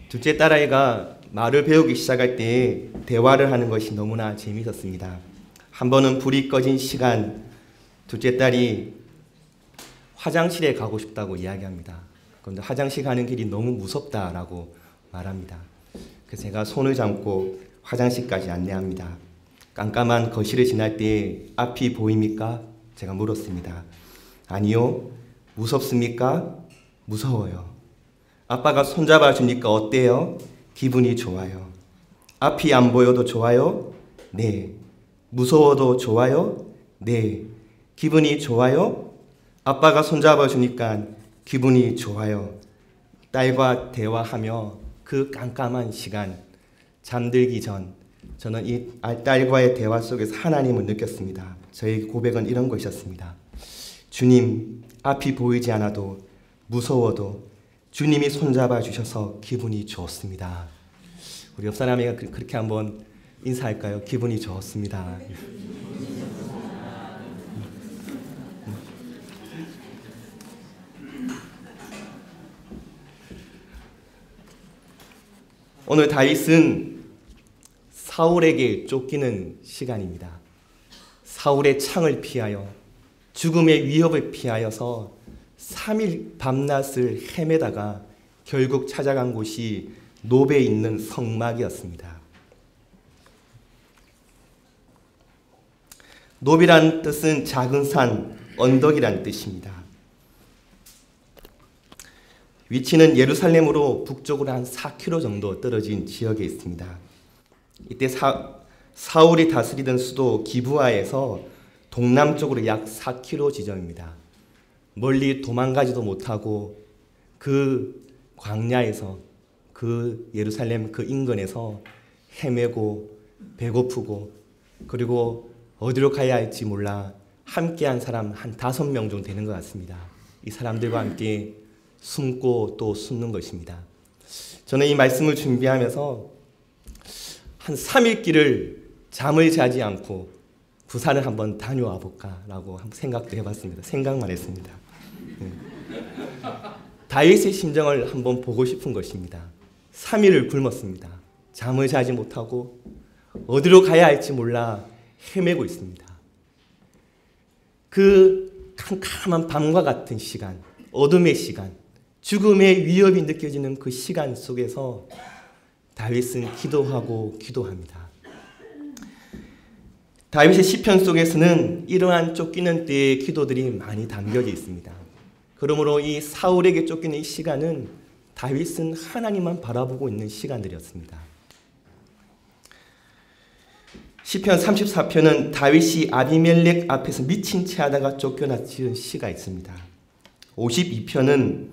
둘째 딸아이가 말을 배우기 시작할 때 대화를 하는 것이 너무나 재미있었습니다. 한 번은 불이 꺼진 시간, 둘째 딸이 화장실에 가고 싶다고 이야기합니다. 그런데 화장실 가는 길이 너무 무섭다라고 말합니다. 그래서 제가 손을 잡고 화장실까지 안내합니다. 깜깜한 거실을 지날 때 앞이 보입니까? 제가 물었습니다. 아니요. 무섭습니까? 무서워요. 아빠가 손잡아 주니까 어때요? 기분이 좋아요. 앞이 안 보여도 좋아요? 네. 무서워도 좋아요? 네. 기분이 좋아요? 아빠가 손잡아 주니까 기분이 좋아요. 딸과 대화하며 그 깜깜한 시간, 잠들기 전 저는 이 딸과의 대화 속에서 하나님을 느꼈습니다. 저의 고백은 이런 것이었습니다. 주님, 앞이 보이지 않아도 무서워도 주님이 손잡아 주셔서 기분이 좋습니다. 우리 옆 사람이가 그렇게 한번 인사할까요? 기분이 좋습니다. 오늘 다윗은 사울에게 쫓기는 시간입니다. 사울의 창을 피하여 죽음의 위협을 피하여서 3일 밤낮을 헤매다가 결국 찾아간 곳이 노베에 있는 성막이었습니다. 노비란 뜻은 작은 산, 언덕이란 뜻입니다. 위치는 예루살렘으로 북쪽으로 한 4km 정도 떨어진 지역에 있습니다. 이때 사울이 다스리던 수도 기브아에서 동남쪽으로 약 4km 지점입니다. 멀리 도망가지도 못하고 그 광야에서 그 예루살렘 그 인근에서 헤매고 배고프고 그리고 어디로 가야 할지 몰라 함께한 사람 한 5명 정도 되는 것 같습니다. 이 사람들과 함께 숨고 또 숨는 것입니다. 저는 이 말씀을 준비하면서 한 3일 길을 잠을 자지 않고 부산을 한번 다녀와 볼까라고 생각도 해봤습니다. 생각만 했습니다. 다윗의 심정을 한번 보고 싶은 것입니다. 3일을 굶었습니다. 잠을 자지 못하고 어디로 가야 할지 몰라 헤매고 있습니다. 그 캄캄한 밤과 같은 시간, 어둠의 시간, 죽음의 위협이 느껴지는 그 시간 속에서 다윗은 기도하고 기도합니다. 다윗의 시편 속에서는 이러한 쫓기는 때의 기도들이 많이 담겨져 있습니다. 그러므로 이 사울에게 쫓기는 이 시간은 다윗은 하나님만 바라보고 있는 시간들이었습니다. 시편 34편은 다윗이 아비멜렉 앞에서 미친 채 하다가 쫓겨나 지은 시가 있습니다. 52편은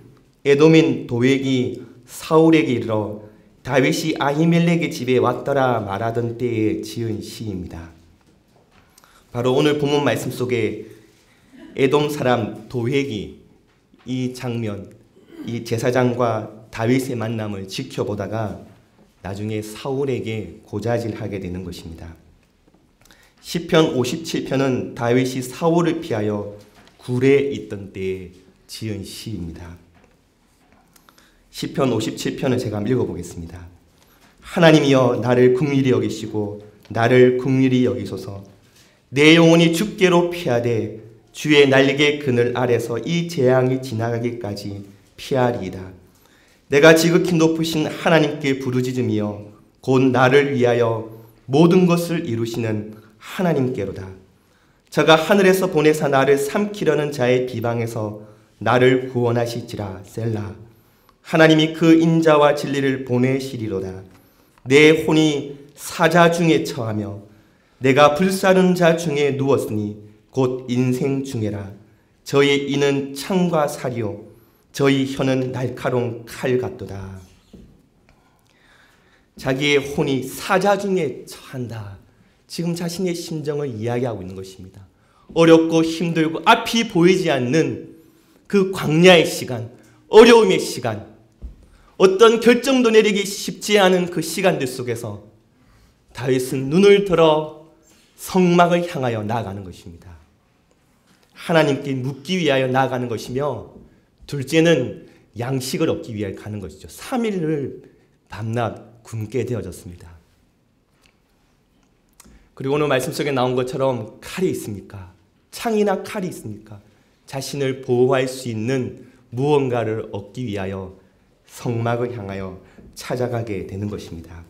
에돔인 도액이 사울에게 이르러 다윗이 아히멜렉의 집에 왔더라 말하던 때에 지은 시입니다. 바로 오늘 본문 말씀 속에 에돔 사람 도액이 이 장면, 이 제사장과 다윗의 만남을 지켜보다가 나중에 사울에게 고자질하게 되는 것입니다. 시편 57편은 다윗이 사울을 피하여 굴에 있던 때에 지은 시입니다. 시편 57편을 제가 한번 읽어보겠습니다. 하나님이여 나를 긍휼히 여기시고 나를 긍휼히 여기소서. 내 영혼이 주께로 피하되 주의 날개 그늘 아래서 이 재앙이 지나가기까지 피하리이다. 내가 지극히 높으신 하나님께 부르짖으며 곧 나를 위하여 모든 것을 이루시는 하나님께로다. 저가 하늘에서 보내사 나를 삼키려는 자의 비방에서 나를 구원하시지라. 셀라. 하나님이 그 인자와 진리를 보내시리로다. 내 혼이 사자 중에 처하며 내가 불사르는 자 중에 누웠으니 곧 인생 중에라. 저희 이는 창과 살이요 저희 혀는 날카로운 칼 같도다. 자기의 혼이 사자 중에 처한다. 지금 자신의 심정을 이야기하고 있는 것입니다. 어렵고 힘들고 앞이 보이지 않는 그 광야의 시간, 어려움의 시간, 어떤 결정도 내리기 쉽지 않은 그 시간들 속에서 다윗은 눈을 들어 성막을 향하여 나아가는 것입니다. 하나님께 묻기 위하여 나아가는 것이며 둘째는 양식을 얻기 위하여 가는 것이죠. 3일을 밤낮 굶게 되어졌습니다. 그리고 오늘 말씀 속에 나온 것처럼 칼이 있습니까? 창이나 칼이 있습니까? 자신을 보호할 수 있는 무언가를 얻기 위하여 성막을 향하여 찾아가게 되는 것입니다.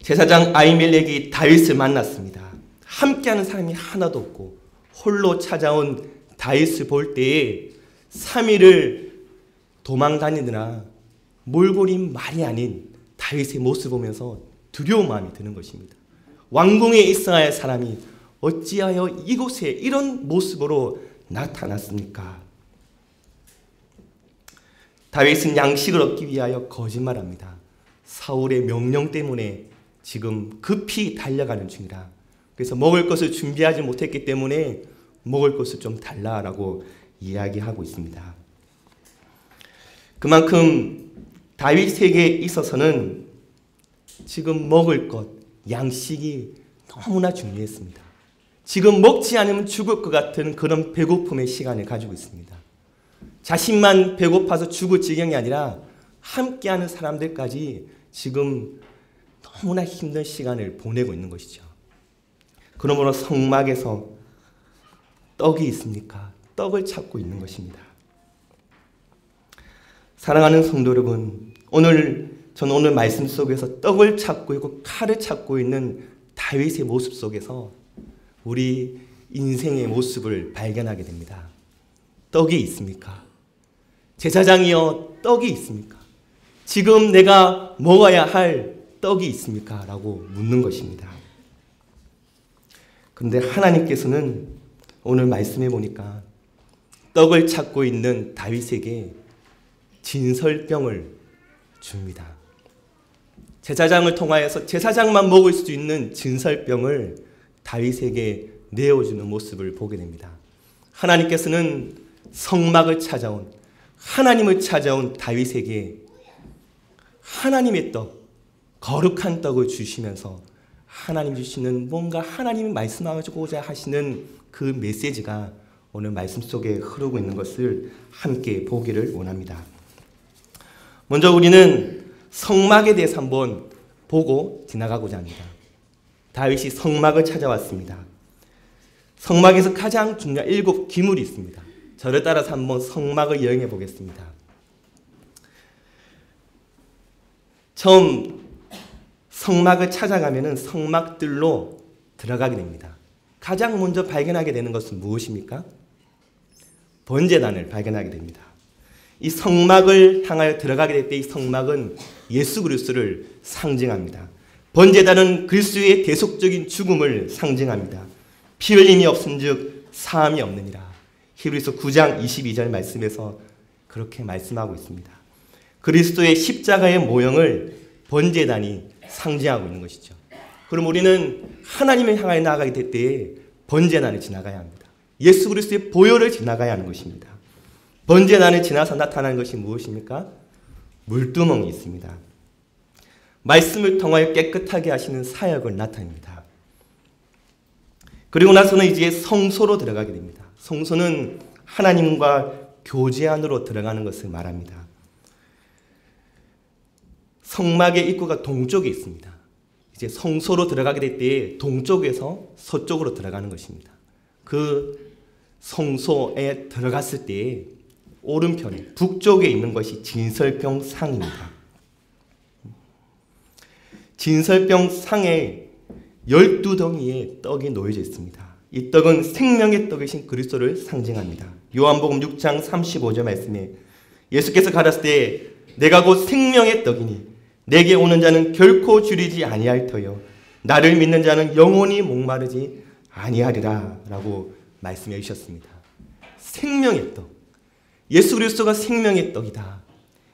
제사장 아히멜렉이 다윗을 만났습니다. 함께하는 사람이 하나도 없고 홀로 찾아온 다윗을 볼 때에 3일을 도망 다니느라 몰골인 말이 아닌 다윗의 모습을 보면서 두려운 마음이 드는 것입니다. 왕궁에 있어야 할 사람이 어찌하여 이곳에 이런 모습으로 나타났습니까? 다윗은 양식을 얻기 위하여 거짓말합니다. 사울의 명령 때문에 지금 급히 달려가는 중이라. 그래서 먹을 것을 준비하지 못했기 때문에 먹을 것을 좀 달라라고 이야기하고 있습니다. 그만큼 다윗에게 있어서는 지금 먹을 것, 양식이 너무나 중요했습니다. 지금 먹지 않으면 죽을 것 같은 그런 배고픔의 시간을 가지고 있습니다. 자신만 배고파서 죽을 지경이 아니라 함께하는 사람들까지 지금 너무나 힘든 시간을 보내고 있는 것이죠. 그러므로 성막에서 떡이 있습니까? 떡을 찾고 있는 것입니다. 사랑하는 성도 여러분, 저는 오늘 말씀 속에서 떡을 찾고 있고 칼을 찾고 있는 다윗의 모습 속에서 우리 인생의 모습을 발견하게 됩니다. 떡이 있습니까? 제사장이여, 떡이 있습니까? 지금 내가 먹어야 할 떡이 있습니까? 라고 묻는 것입니다. 그런데 하나님께서는 오늘 말씀해 보니까 떡을 찾고 있는 다윗에게 진설병을 줍니다. 제사장을 통하여서 제사장만 먹을 수 있는 진설병을 다윗에게 내어주는 모습을 보게 됩니다. 하나님께서는 성막을 찾아온, 하나님을 찾아온 다윗에게 하나님의 떡, 거룩한 떡을 주시면서 하나님 주시는 뭔가 하나님이 말씀하고자 하시는 그 메시지가 오늘 말씀 속에 흐르고 있는 것을 함께 보기를 원합니다. 먼저 우리는 성막에 대해서 한번 보고 지나가고자 합니다. 다윗이 성막을 찾아왔습니다. 성막에서 가장 중요한 7 기물이 있습니다. 저를 따라서 한번 성막을 여행해 보겠습니다. 처음 성막을 찾아가면 성막들로 들어가게 됩니다. 가장 먼저 발견하게 되는 것은 무엇입니까? 번제단을 발견하게 됩니다. 이 성막을 향하여 들어가게 될 때 이 성막은 예수 그리스도를 상징합니다. 번제단은 그리스도의 대속적인 죽음을 상징합니다. 피 흘림이 없은즉 사함이 없느니라. 히브리서 9장 22절 말씀에서 그렇게 말씀하고 있습니다. 그리스도의 십자가의 모형을 번제단이 상징하고 있는 것이죠. 그럼 우리는 하나님을 향하여 나아가게 될 때에 번제단을 지나가야 합니다. 예수 그리스도의 보혈을 지나가야 하는 것입니다. 번제단을 지나서 나타나는 것이 무엇입니까? 물두멍이 있습니다. 말씀을 통하여 깨끗하게 하시는 사역을 나타냅니다. 그리고 나서는 이제 성소로 들어가게 됩니다. 성소는 하나님과 교제 안으로 들어가는 것을 말합니다. 성막의 입구가 동쪽에 있습니다. 이제 성소로 들어가게 될 때 동쪽에서 서쪽으로 들어가는 것입니다. 그 성소에 들어갔을 때 오른편에 북쪽에 있는 것이 진설병 상입니다. 진설병 상에 12덩이의 떡이 놓여져 있습니다. 이 떡은 생명의 떡이신 그리스도를 상징합니다. 요한복음 6장 35절 말씀에 예수께서 가라사대 때 내가 곧 생명의 떡이니 내게 오는 자는 결코 줄이지 아니할 터요 나를 믿는 자는 영원히 목마르지 아니하리라 라고 말씀해 주셨습니다. 생명의 떡, 예수 그리스도가 생명의 떡이다.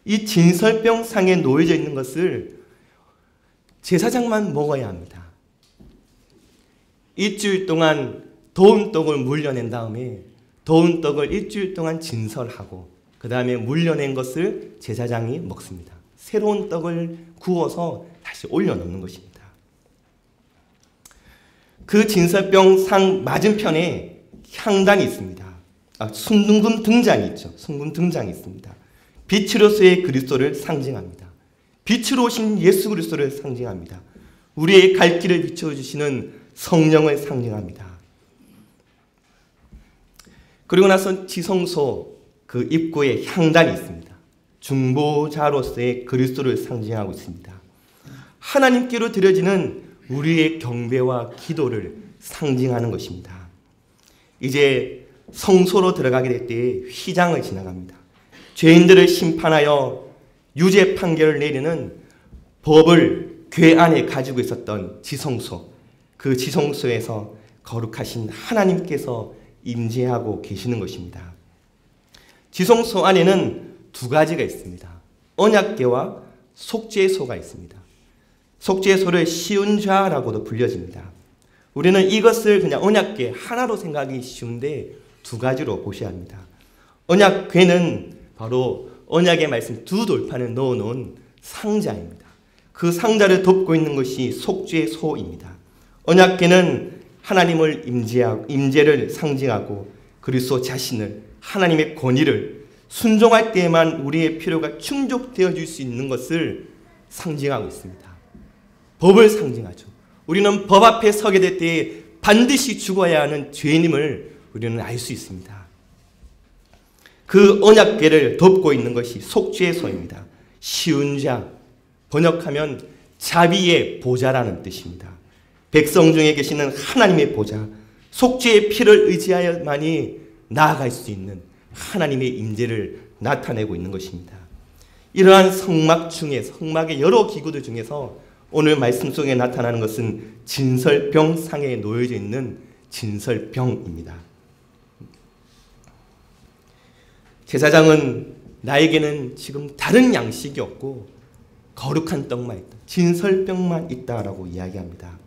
이 진설병 상에 놓여져 있는 것을 제사장만 먹어야 합니다. 일주일 동안 더운 떡을 물려낸 다음에 더운 떡을 일주일 동안 진설하고 그 다음에 물려낸 것을 제사장이 먹습니다. 새로운 떡을 구워서 다시 올려놓는 것입니다. 그 진설병 상 맞은편에 향단이 있습니다. 순금 등잔이 있죠. 순금 등잔이 있습니다. 빛으로서의 그리스도를 상징합니다. 빛으로 오신 예수 그리스도를 상징합니다. 우리의 갈 길을 비춰주시는 성령을 상징합니다. 그리고 나서 지성소 그 입구에 향단이 있습니다. 중보자로서의 그리스도를 상징하고 있습니다. 하나님께로 드려지는 우리의 경배와 기도를 상징하는 것입니다. 이제 성소로 들어가게 될 때에 휘장을 지나갑니다. 죄인들을 심판하여 유죄 판결을 내리는 법을 궤 안에 가지고 있었던 지성소, 그 지성소에서 거룩하신 하나님께서 임재하고 계시는 것입니다. 지성소 안에는 두 가지가 있습니다. 언약궤와 속죄소가 있습니다. 속죄소를 시운좌라고도 불려집니다. 우리는 이것을 그냥 언약궤 하나로 생각하기 쉬운데 두 가지로 보셔야 합니다. 언약궤는 바로 언약의 말씀 두 돌판을 넣어놓은 상자입니다. 그 상자를 덮고 있는 것이 속죄소입니다. 언약궤는 하나님을 임재를 상징하고 그리스도 자신을 하나님의 권위를 순종할 때에만 우리의 필요가 충족되어 줄 수 있는 것을 상징하고 있습니다. 법을 상징하죠. 우리는 법 앞에 서게 될 때에 반드시 죽어야 하는 죄인임을 우리는 알 수 있습니다. 그 언약궤를 덮고 있는 것이 속죄소입니다. 시운자, 번역하면 자비의 보좌라는 뜻입니다. 백성 중에 계시는 하나님의 보좌, 속죄의 피를 의지하여만이 나아갈 수 있는 하나님의 임재를 나타내고 있는 것입니다. 이러한 성막 중에서, 성막의 여러 기구들 중에서 오늘 말씀 속에 나타나는 것은 진설병 상에 놓여져 있는 진설병입니다. 제사장은 나에게는 지금 다른 양식이 없고 거룩한 떡만 있다, 진설병만 있다라고 이야기합니다.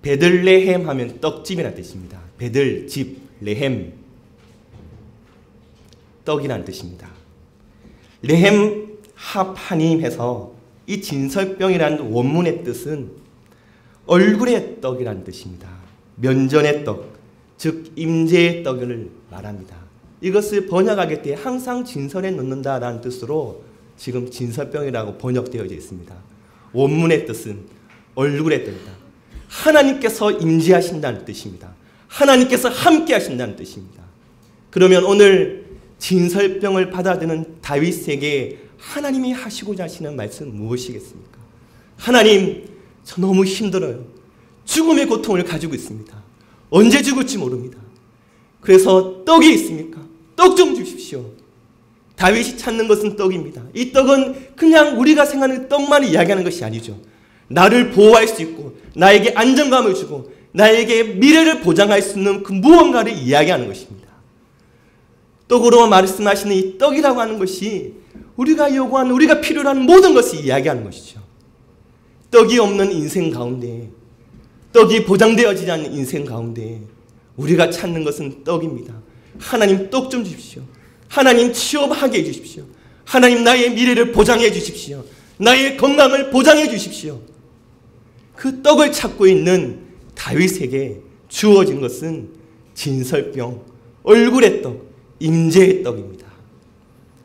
베들레헴 하면 떡집이라는 뜻입니다. 베들, 집, 레헴, 떡이라는 뜻입니다. 레헴 하파님 해서 이 진설병이라는 원문의 뜻은 얼굴의 떡이라는 뜻입니다. 면전의 떡, 즉 임재의 떡을 말합니다. 이것을 번역하게 때 항상 진설에 넣는다라는 뜻으로 지금 진설병이라고 번역되어 있습니다. 원문의 뜻은 얼굴의 떡이다. 하나님께서 임재하신다는 뜻입니다. 하나님께서 함께 하신다는 뜻입니다. 그러면 오늘 진설병을 받아드는 다윗에게 하나님이 하시고자 하시는 말씀은 무엇이겠습니까? 하나님, 저 너무 힘들어요. 죽음의 고통을 가지고 있습니다. 언제 죽을지 모릅니다. 그래서 떡이 있습니까? 떡 좀 주십시오. 다윗이 찾는 것은 떡입니다. 이 떡은 그냥 우리가 생각하는 떡만 이야기하는 것이 아니죠. 나를 보호할 수 있고 나에게 안정감을 주고 나에게 미래를 보장할 수 있는 그 무언가를 이야기하는 것입니다. 떡으로 말씀하시는 이 떡이라고 하는 것이 우리가 요구하는, 우리가 필요로 하는 모든 것을 이야기하는 것이죠. 떡이 없는 인생 가운데, 떡이 보장되어지지 않는 인생 가운데 우리가 찾는 것은 떡입니다. 하나님, 떡 좀 주십시오. 하나님, 취업하게 해주십시오. 하나님, 나의 미래를 보장해 주십시오. 나의 건강을 보장해 주십시오. 그 떡을 찾고 있는 다윗에게 주어진 것은 진설병, 얼굴의 떡, 임재의 떡입니다.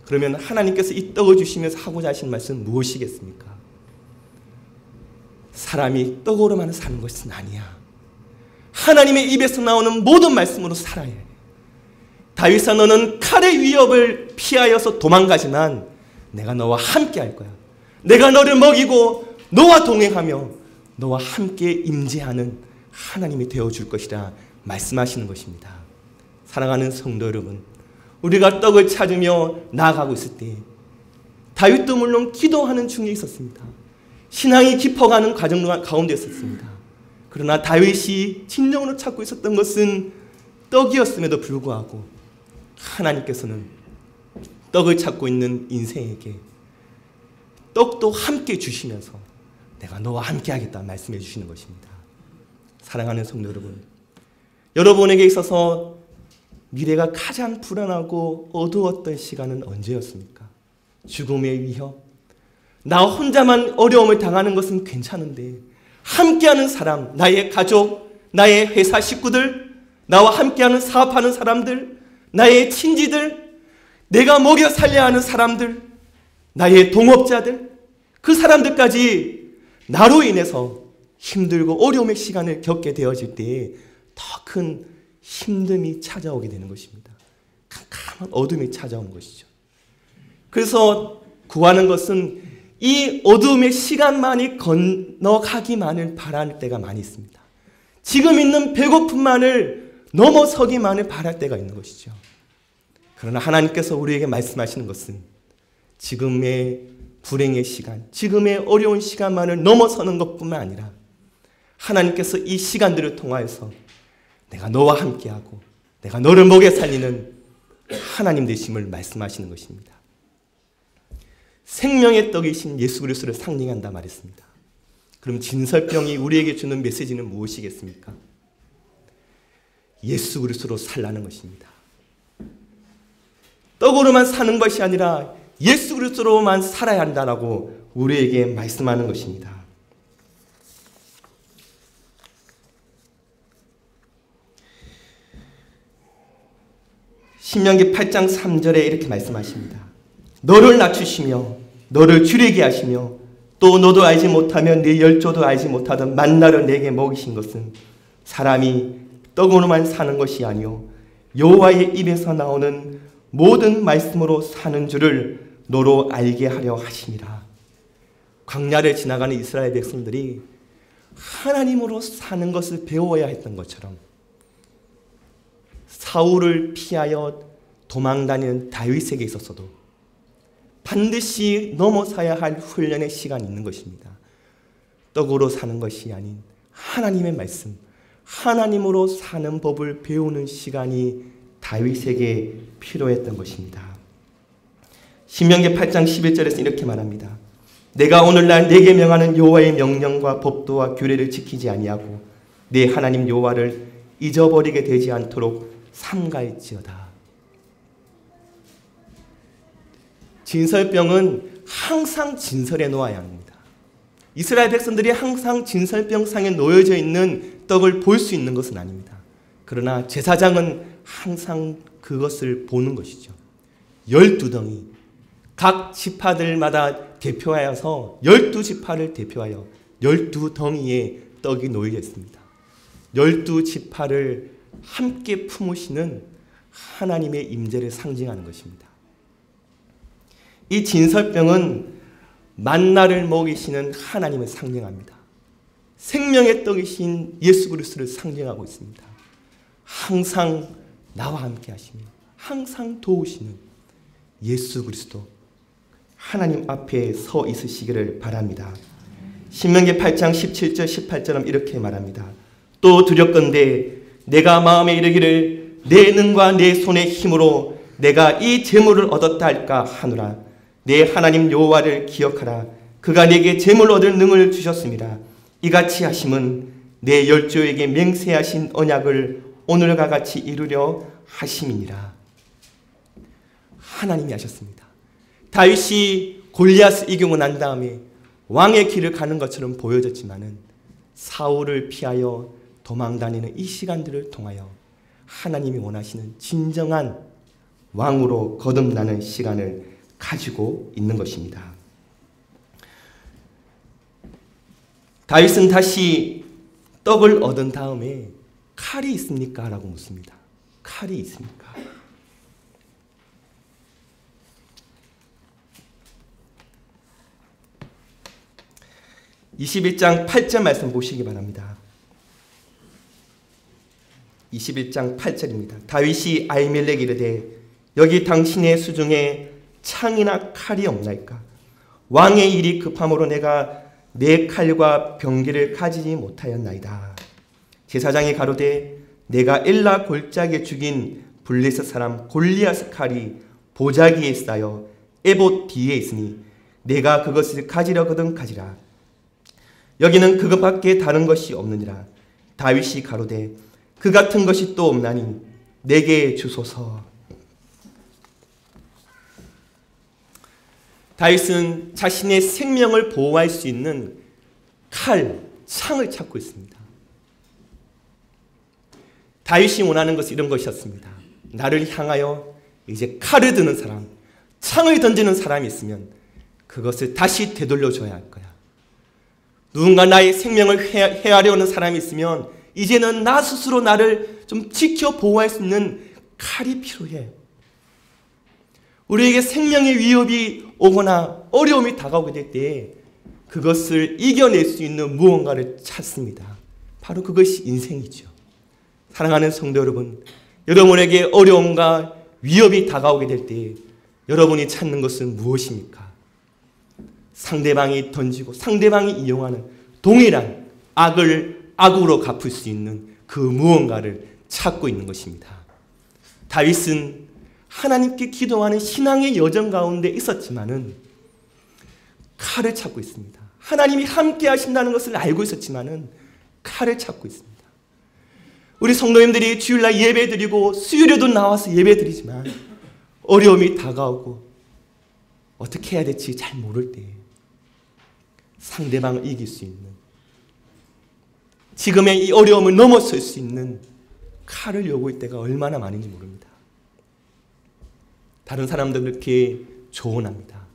그러면 하나님께서 이 떡을 주시면서 하고자 하신 말씀은 무엇이겠습니까? 사람이 떡으로만 사는 것은 아니야. 하나님의 입에서 나오는 모든 말씀으로 살아야 해. 다윗아, 너는 칼의 위협을 피하여서 도망가지만 내가 너와 함께 할 거야. 내가 너를 먹이고 너와 동행하며 너와 함께 임재하는 하나님이 되어줄 것이라 말씀하시는 것입니다. 사랑하는 성도 여러분, 우리가 떡을 찾으며 나아가고 있을 때 다윗도 물론 기도하는 중에 있었습니다. 신앙이 깊어가는 과정 가운데 있었습니다. 그러나 다윗이 진정으로 찾고 있었던 것은 떡이었음에도 불구하고 하나님께서는 떡을 찾고 있는 인생에게 떡도 함께 주시면서 내가 너와 함께 하겠다 말씀해 주시는 것입니다. 사랑하는 성도 여러분, 여러분에게 있어서 미래가 가장 불안하고 어두웠던 시간은 언제였습니까? 죽음의 위협, 나 혼자만 어려움을 당하는 것은 괜찮은데 함께하는 사람, 나의 가족, 나의 회사 식구들, 나와 함께하는 사업하는 사람들, 나의 친지들, 내가 먹여 살려야 하는 사람들, 나의 동업자들, 그 사람들까지 나로 인해서 힘들고 어려움의 시간을 겪게 되어질 때에 더 큰 힘듦이 찾아오게 되는 것입니다. 캄캄한 어둠이 찾아오는 것이죠. 그래서 구하는 것은 이 어둠의 시간만이 건너가기만을 바랄 때가 많이 있습니다. 지금 있는 배고픔만을 넘어서기만을 바랄 때가 있는 것이죠. 그러나 하나님께서 우리에게 말씀하시는 것은 지금의 불행의 시간, 지금의 어려운 시간만을 넘어서는 것뿐만 아니라 하나님께서 이 시간들을 통하여서 내가 너와 함께하고 내가 너를 먹여 살리는 하나님 되심을 말씀하시는 것입니다. 생명의 떡이신 예수 그리스도를 상징한다 말했습니다. 그럼 진설병이 우리에게 주는 메시지는 무엇이겠습니까? 예수 그리스도로 살라는 것입니다. 떡으로만 사는 것이 아니라 예수 그리스도로만 살아야 한다라고 우리에게 말씀하는 것입니다. 신명기 8장 3절에 이렇게 말씀하십니다. 너를 낮추시며 너를 줄이게 하시며 또 너도 알지 못하면 네 열조도 알지 못하던 만나를 내게 먹이신 것은 사람이 떡으로만 사는 것이 아니요 여호와의 입에서 나오는 모든 말씀으로 사는 줄을 너로 알게 하려 하심이라. 광야를 지나가는 이스라엘 백성들이 하나님으로 사는 것을 배워야 했던 것처럼 사울을 피하여 도망다니는 다윗에게 있어서도 반드시 넘어서야 할 훈련의 시간이 있는 것입니다. 떡으로 사는 것이 아닌 하나님의 말씀, 하나님으로 사는 법을 배우는 시간이 다윗에게 필요했던 것입니다. 신명기 8장 11절에서 이렇게 말합니다. 내가 오늘날 내게 명하는 여호와의 명령과 법도와 규례를 지키지 아니하고 내 하나님 여호와를 잊어버리게 되지 않도록 삼가할지어다. 진설병은 항상 진설에 놓아야 합니다. 이스라엘 백성들이 항상 진설병상에 놓여져 있는 떡을 볼 수 있는 것은 아닙니다. 그러나 제사장은 항상 그것을 보는 것이죠. 12덩이, 각 지파들마다 대표하여서 12지파를 대표하여 12덩이의 떡이 놓여 있습니다. 12지파를 함께 품으시는 하나님의 임재를 상징하는 것입니다. 이 진설병은 만나를 먹이시는 하나님을 상징합니다. 생명의 떡이신 예수 그리스도를 상징하고 있습니다. 항상 나와 함께 하시며 항상 도우시는 예수 그리스도 하나님 앞에 서 있으시기를 바랍니다. 신명기 8장 17절 18절은 이렇게 말합니다. 또 두렵건대 내가 마음에 이르기를 내 능과 내 손의 힘으로 내가 이 재물을 얻었다 할까 하노라. 내 하나님 여호와를 기억하라. 그가 내게 재물 얻을 능을 주셨습니다. 이같이 하심은 내 열조에게 맹세하신 언약을 오늘과 같이 이루려 하심이니라. 하나님이 하셨습니다. 다윗이 골리앗을 이기고 난 다음에 왕의 길을 가는 것처럼 보여졌지만은 사울을 피하여 도망다니는 이 시간들을 통하여 하나님이 원하시는 진정한 왕으로 거듭나는 시간을 가지고 있는 것입니다. 다윗은 다시 떡을 얻은 다음에 칼이 있습니까? 라고 묻습니다. 칼이 있습니까? (21장 8절) 말씀 보시기 바랍니다. 21장 8절입니다. 다윗이 아히멜렉에게 이르되 여기 당신의 수중에 창이나 칼이 없나이까? 왕의 일이 급함으로 내가 내 칼과 병기를 가지지 못하였나이다. 제사장이 가로되 내가 엘라 골짜기에 죽인 블레셋 사람 골리앗의 칼이 보자기에 쌓여 에봇 뒤에 있으니 내가 그것을 가지려거든 가지라. 여기는 그것밖에 다른 것이 없느니라. 다윗이 가로되 그 같은 것이 또 없나니 내게 주소서. 다윗은 자신의 생명을 보호할 수 있는 칼, 창을 찾고 있습니다. 다윗이 원하는 것은 이런 것이었습니다. 나를 향하여 이제 칼을 드는 사람, 창을 던지는 사람이 있으면 그것을 다시 되돌려줘야 할 거야. 누군가 나의 생명을 해하려는 사람이 있으면 이제는 나 스스로 나를 좀 지켜 보호할 수 있는 칼이 필요해. 우리에게 생명의 위협이 오거나 어려움이 다가오게 될 때 그것을 이겨낼 수 있는 무언가를 찾습니다. 바로 그것이 인생이죠. 사랑하는 성도 여러분, 여러분에게 어려움과 위협이 다가오게 될 때 여러분이 찾는 것은 무엇입니까? 상대방이 던지고 상대방이 이용하는 동일한 악을 악으로 갚을 수 있는 그 무언가를 찾고 있는 것입니다. 다윗은 하나님께 기도하는 신앙의 여정 가운데 있었지만은 칼을 찾고 있습니다. 하나님이 함께 하신다는 것을 알고 있었지만은 칼을 찾고 있습니다. 우리 성도님들이 주일날 예배드리고 수요일에도 나와서 예배드리지만 어려움이 다가오고 어떻게 해야 될지 잘 모를 때 상대방을 이길 수 있는, 지금의 이 어려움을 넘어설 수 있는 칼을 요구할 때가 얼마나 많은지 모릅니다. 다른 사람들은 이렇게 조언합니다.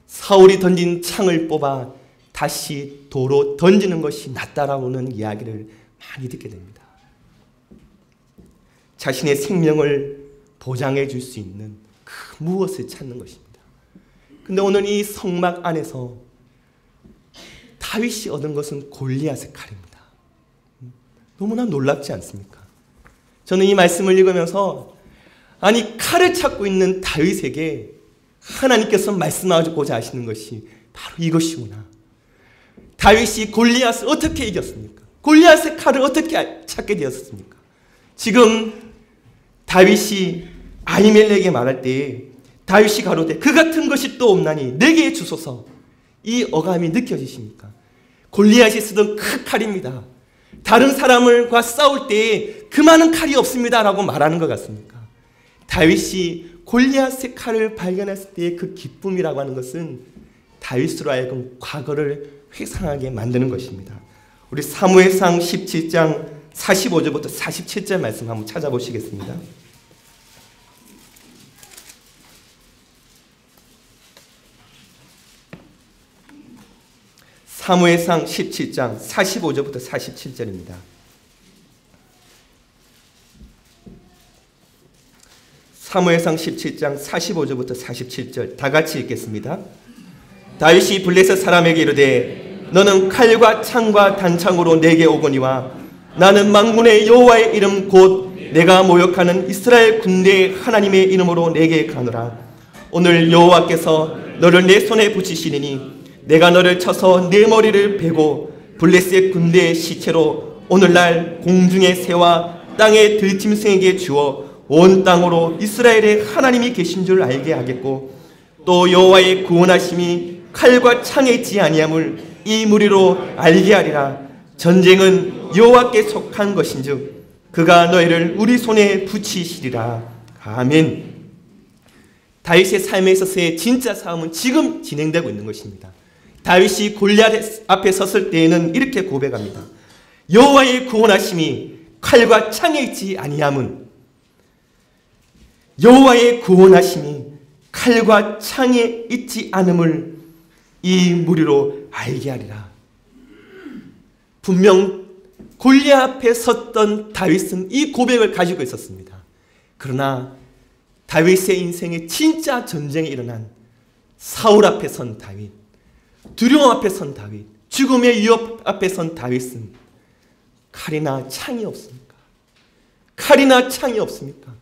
사울이 던진 창을 뽑아 다시 도로 던지는 것이 낫다라고는 이야기를 많이 듣게 됩니다. 자신의 생명을 보장해 줄 수 있는 그 무엇을 찾는 것입니다. 근데 오늘 이 성막 안에서 다윗이 얻은 것은 골리앗의 칼입니다. 너무나 놀랍지 않습니까? 저는 이 말씀을 읽으면서 아니 칼을 찾고 있는 다윗에게 하나님께서 말씀하고자 하시는 것이 바로 이것이구나. 다윗이 골리앗을 어떻게 이겼습니까? 골리앗의 칼을 어떻게 찾게 되었습니까? 지금 다윗이 아히멜렉에게 말할 때 다윗이 가로되 그 같은 것이 또 없나니 내게 주소서. 이 어감이 느껴지십니까? 골리앗이 쓰던 큰 칼입니다. 다른 사람과 싸울 때 그 많은 칼이 없습니다 라고 말하는 것 같습니까? 다윗이 골리앗의 칼을 발견했을 때의 그 기쁨이라고 하는 것은 다윗으로 하여금 과거를 회상하게 만드는 것입니다. 우리 사무엘상 17장 45절부터 47절 말씀 한번 찾아보시겠습니다. 사무엘상 17장 45절부터 47절입니다. 사무엘상 17장 45절부터 47절 다 같이 읽겠습니다. 다윗이 블레셋 사람에게 이르되 너는 칼과 창과 단창으로 내게 오거니와 나는 만군의 여호와의 이름 곧 내가 모욕하는 이스라엘 군대의 하나님의 이름으로 내게 가노라. 오늘 여호와께서 너를 내 손에 붙이시리니 내가 너를 쳐서 내 머리를 베고 블레셋 군대의 시체로 오늘날 공중의 새와 땅의 들짐승에게 주어 온 땅으로 이스라엘의 하나님이 계신 줄 알게 하겠고 또 여호와의 구원하심이 칼과 창에 있지 아니함을 이 무리로 알게 하리라. 전쟁은 여호와께 속한 것인즉 그가 너희를 우리 손에 붙이시리라. 아멘. 다윗의 삶에 있어서의 진짜 싸움은 지금 진행되고 있는 것입니다. 다윗이 골리앗 앞에 섰을 때에는 이렇게 고백합니다. 여호와의 구원하심이 칼과 창에 있지 아니함은, 여호와의 구원하심이 칼과 창에 있지 않음을 이 무리로 알게 하리라. 분명 골리앗 앞에 섰던 다윗은 이 고백을 가지고 있었습니다. 그러나 다윗의 인생에 진짜 전쟁이 일어난 사울 앞에 선 다윗, 두려움 앞에 선 다윗, 죽음의 위협 앞에 선 다윗은 칼이나 창이 없습니까? 칼이나 창이 없습니까?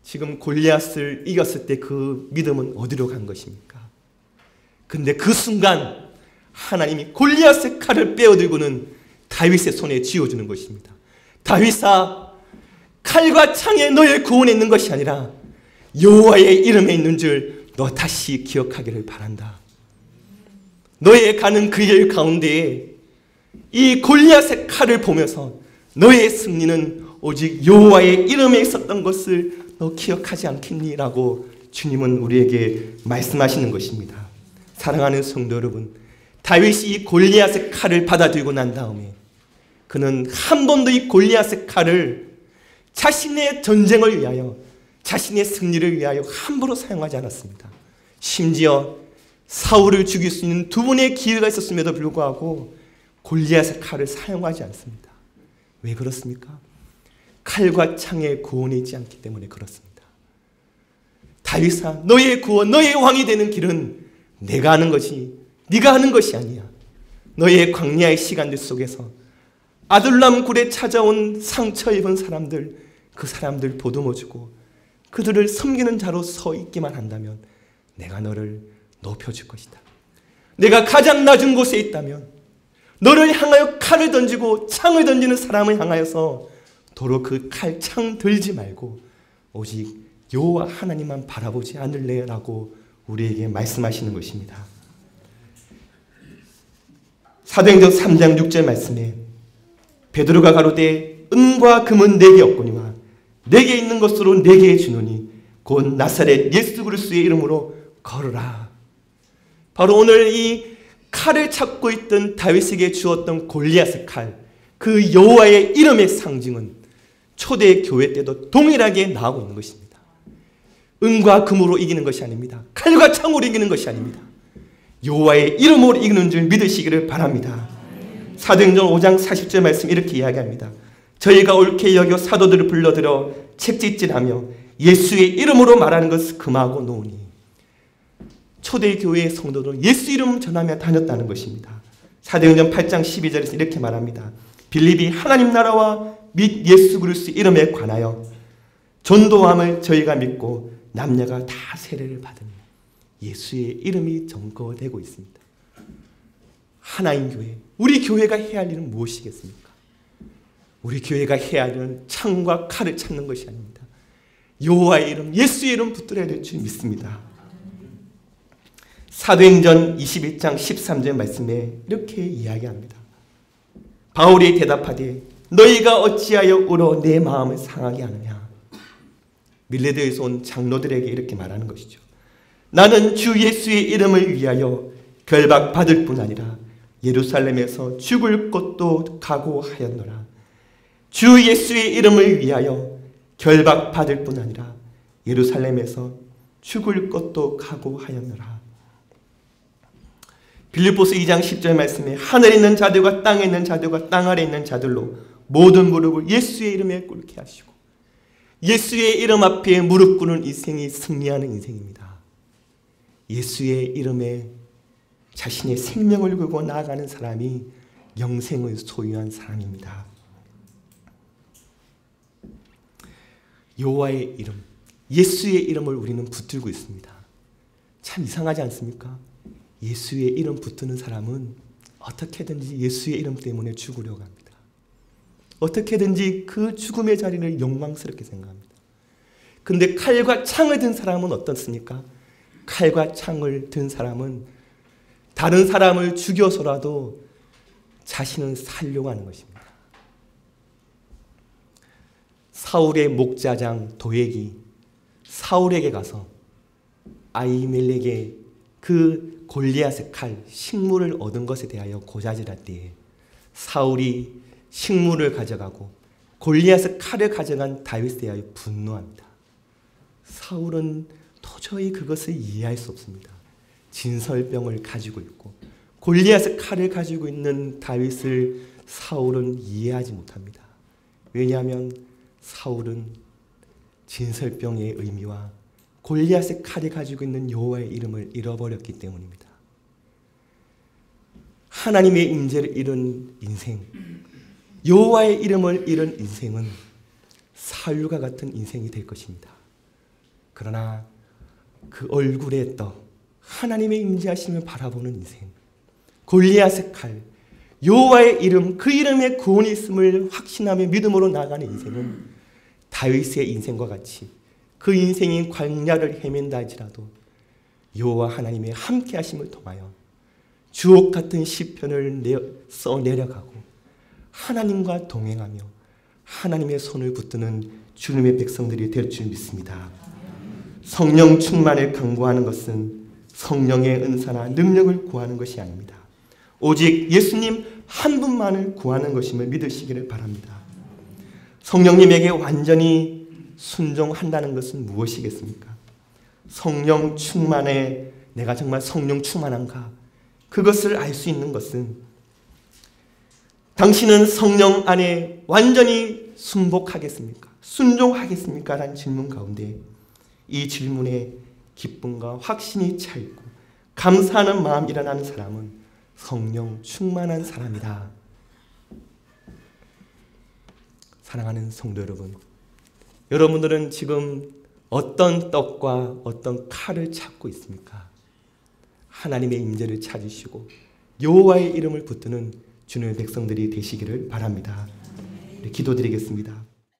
지금 골리앗을 이겼을 때 그 믿음은 어디로 간 것입니까? 근데 그 순간 하나님이 골리앗의 칼을 빼어들고는 다윗의 손에 쥐어주는 것입니다. 다윗아, 칼과 창에 너의 구원에 있는 것이 아니라 여호와의 이름에 있는 줄 너 다시 기억하기를 바란다. 너의 가는 그 길 가운데에 이 골리앗의 칼을 보면서 너의 승리는 오직 여호와의 이름에 있었던 것을 너 기억하지 않겠니? 라고 주님은 우리에게 말씀하시는 것입니다. 사랑하는 성도 여러분, 다윗이 이 골리앗의 칼을 받아들고 난 다음에 그는 한 번도 이 골리앗의 칼을 자신의 전쟁을 위하여, 자신의 승리를 위하여 함부로 사용하지 않았습니다. 심지어 사울을 죽일 수 있는 두 번의 기회가 있었음에도 불구하고 골리앗의 칼을 사용하지 않습니다. 왜 그렇습니까? 칼과 창의 구원이 있지 않기 때문에 그렇습니다. 다윗아, 너의 구원, 너의 왕이 되는 길은 내가 하는 것이, 네가 하는 것이 아니야. 너의 광야의 시간들 속에서 아둘람 굴에 찾아온 상처 입은 사람들, 그 사람들 보듬어주고 그들을 섬기는 자로 서 있기만 한다면 내가 너를 높여줄 것이다. 내가 가장 낮은 곳에 있다면 너를 향하여 칼을 던지고 창을 던지는 사람을 향하여서 도로 그 칼, 창 들지 말고 오직 여호와 하나님만 바라보지 않을래라고 우리에게 말씀하시는 것입니다. 사도행전 3장 6절 말씀에 베드로가 가로되 은과 금은 내게 없거니와 내게 있는 것으로 내게 주노니 곧 나사렛 예수 그리스도의 이름으로 걸으라. 바로 오늘 이 칼을 찾고 있던 다윗에게 주었던 골리앗의 칼, 그 여호와의 이름의 상징은 초대 교회 때도 동일하게 나오고 있는 것입니다. 은과 금으로 이기는 것이 아닙니다. 칼과 창으로 이기는 것이 아닙니다. 여호와의 이름으로 이기는 줄 믿으시기를 바랍니다. 사도행전 5장 40절 말씀 이렇게 이야기합니다. 저희가 옳게 여겨 사도들을 불러들여 책짓질하며 예수의 이름으로 말하는 것을 금하고 놓으니, 초대교회의 성도들은 예수 이름 전하며 다녔다는 것입니다. 사도행전 8장 12절에서 이렇게 말합니다. 빌립이 하나님 나라와 및 예수 그리스도 이름에 관하여 전도함을 저희가 믿고 남녀가 다 세례를 받으니 예수의 이름이 전거되고 있습니다. 하나인 교회, 우리 교회가 해야 할 일은 무엇이겠습니까? 우리 교회가 해야 할 일은 창과 칼을 찾는 것이 아닙니다. 여호와의 이름, 예수의 이름 붙들어야 될 줄 믿습니다. 사도행전 21장 13절 말씀에 이렇게 이야기합니다. 바울이 대답하되 너희가 어찌하여 울어 내 마음을 상하게 하느냐. 밀레드에서 온 장로들에게 이렇게 말하는 것이죠. 나는 주 예수의 이름을 위하여 결박받을 뿐 아니라 예루살렘에서 죽을 것도 각오하였노라. 주 예수의 이름을 위하여 결박받을 뿐 아니라 예루살렘에서 죽을 것도 각오하였노라. 빌립보서 2장 10절 말씀에 하늘에 있는 자들과 땅에 있는 자들과 땅 아래 있는 자들로 모든 무릎을 예수의 이름에 꿇게 하시고, 예수의 이름 앞에 무릎 꿇는 인생이 승리하는 인생입니다. 예수의 이름에 자신의 생명을 걸고 나아가는 사람이 영생을 소유한 사람입니다. 여호와의 이름, 예수의 이름을 우리는 붙들고 있습니다. 참 이상하지 않습니까? 예수의 이름 붙드는 사람은 어떻게든지 예수의 이름 때문에 죽으려고 합니다. 어떻게든지 그 죽음의 자리를 영광스럽게 생각합니다. 그런데 칼과 창을 든 사람은 어떻습니까? 칼과 창을 든 사람은 다른 사람을 죽여서라도 자신을 살려고 하는 것입니다. 사울의 목자장 도액이 사울에게 가서 아히멜렉의 그 골리앗의 칼, 식물을 얻은 것에 대하여 고자질할 때에 사울이 식물을 가져가고 골리앗의 칼을 가져간 다윗에 대하여 분노합니다. 사울은 도저히 그것을 이해할 수 없습니다. 진설병을 가지고 있고 골리앗의 칼을 가지고 있는 다윗을 사울은 이해하지 못합니다. 왜냐하면 사울은 진설병의 의미와 골리앗의 칼이 가지고 있는 여호와의 이름을 잃어버렸기 때문입니다. 하나님의 임재를 잃은 인생, 여호와의 이름을 잃은 인생은 사울과 같은 인생이 될 것입니다. 그러나 그 얼굴에 떠 하나님의 임재하심을 바라보는 인생, 골리앗의 칼, 여호와의 이름, 그 이름에 구원이 있음을 확신하며 믿음으로 나아가는 인생은 다윗의 인생과 같이 그 인생이 광야를 헤맨다 할지라도 여호와 하나님의 함께 하심을 통하여 주옥 같은 시편을 써내려가고 하나님과 동행하며 하나님의 손을 붙드는 주님의 백성들이 될 줄 믿습니다. 성령 충만을 강구하는 것은 성령의 은사나 능력을 구하는 것이 아닙니다. 오직 예수님 한 분만을 구하는 것임을 믿으시기를 바랍니다. 성령님에게 완전히 순종한다는 것은 무엇이겠습니까? 성령 충만에 내가 정말 성령 충만한가? 그것을 알 수 있는 것은 당신은 성령 안에 완전히 순복하겠습니까? 순종하겠습니까? 라는 질문 가운데 이 질문에 기쁨과 확신이 차 있고 감사하는 마음이 일어나는 사람은 성령 충만한 사람이다. 사랑하는 성도 여러분, 여러분들은 지금 어떤 떡과 어떤 칼을 찾고 있습니까? 하나님의 임재를 찾으시고 여호와의 이름을 붙드는 주님의 백성들이 되시기를 바랍니다. 기도드리겠습니다.